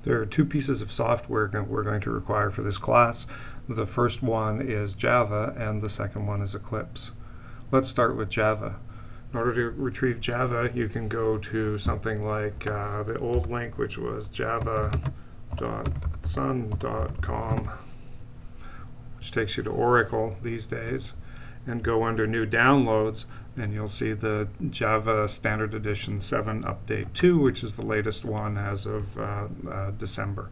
There are two pieces of software we're going to require for this class. The first one is Java and the second one is Eclipse. Let's start with Java. In order to retrieve Java, you can go to something like the old link, which was java.sun.com, which takes you to Oracle these days, and go under New Downloads, and you'll see the Java Standard Edition 7 Update 2, which is the latest one as of December.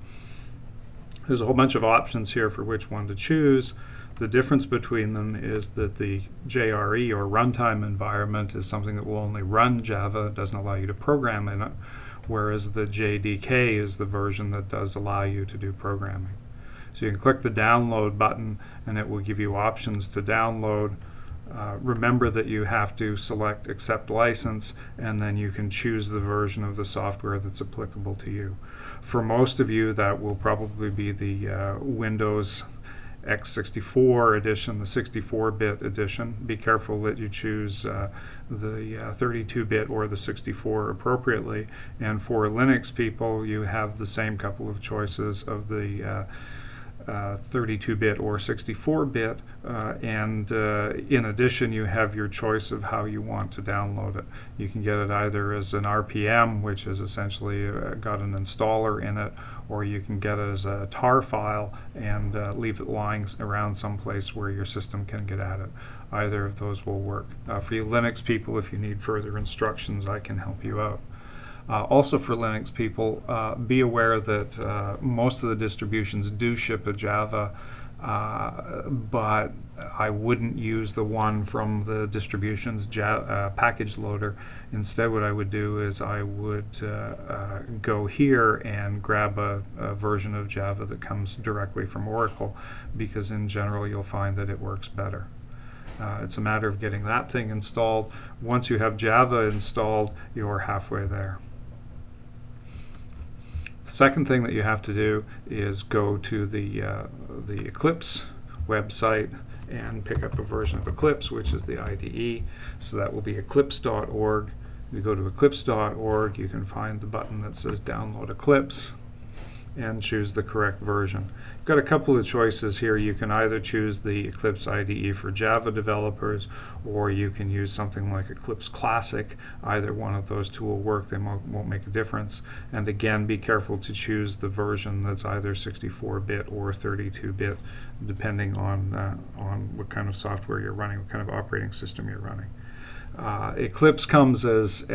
There's a whole bunch of options here for which one to choose. The difference between them is that the JRE, or runtime environment, is something that will only run Java, doesn't allow you to program in it, whereas the JDK is the version that does allow you to do programming. So you can click the download button and it will give you options to download. Remember that you have to select accept license, and then you can choose the version of the software that's applicable to you. For most of you, that will probably be the Windows x64 edition, the 64-bit edition. Be careful that you choose the 32-bit or the 64 appropriately. And for Linux people, you have the same couple of choices of the 32-bit or 64-bit, and in addition you have your choice of how you want to download it. You can get it either as an RPM, which is essentially got an installer in it, or you can get it as a tar file and leave it lying around someplace where your system can get at it. Either of those will work. For you Linux people, if you need further instructions, I can help you out. Also for Linux people, be aware that most of the distributions do ship a Java, but I wouldn't use the one from the distribution's package loader. Instead, what I would do is I would go here and grab a version of Java that comes directly from Oracle, because in general you'll find that it works better. It's a matter of getting that thing installed. Once you have Java installed, you're halfway there. The second thing that you have to do is go to the Eclipse website and pick up a version of Eclipse, which is the IDE. So that will be eclipse.org. You go to eclipse.org, you can find the button that says Download Eclipse and choose the correct version. You've got a couple of choices here. You can either choose the Eclipse IDE for Java developers, or you can use something like Eclipse Classic. Either one of those two will work. They won't make a difference. And again, be careful to choose the version that's either 64-bit or 32-bit, depending on what kind of software you're running, what kind of operating system you're running. Eclipse comes as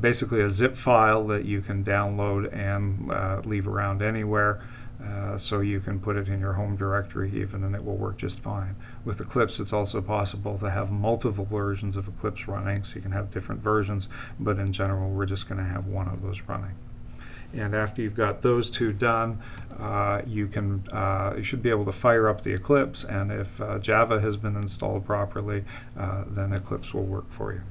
basically a zip file that you can download and leave around anywhere, so you can put it in your home directory even, and it will work just fine. With Eclipse, it's also possible to have multiple versions of Eclipse running, so you can have different versions, but in general we're just going to have one of those running. And after you've got those two done, you should be able to fire up the Eclipse, and if Java has been installed properly, then Eclipse will work for you.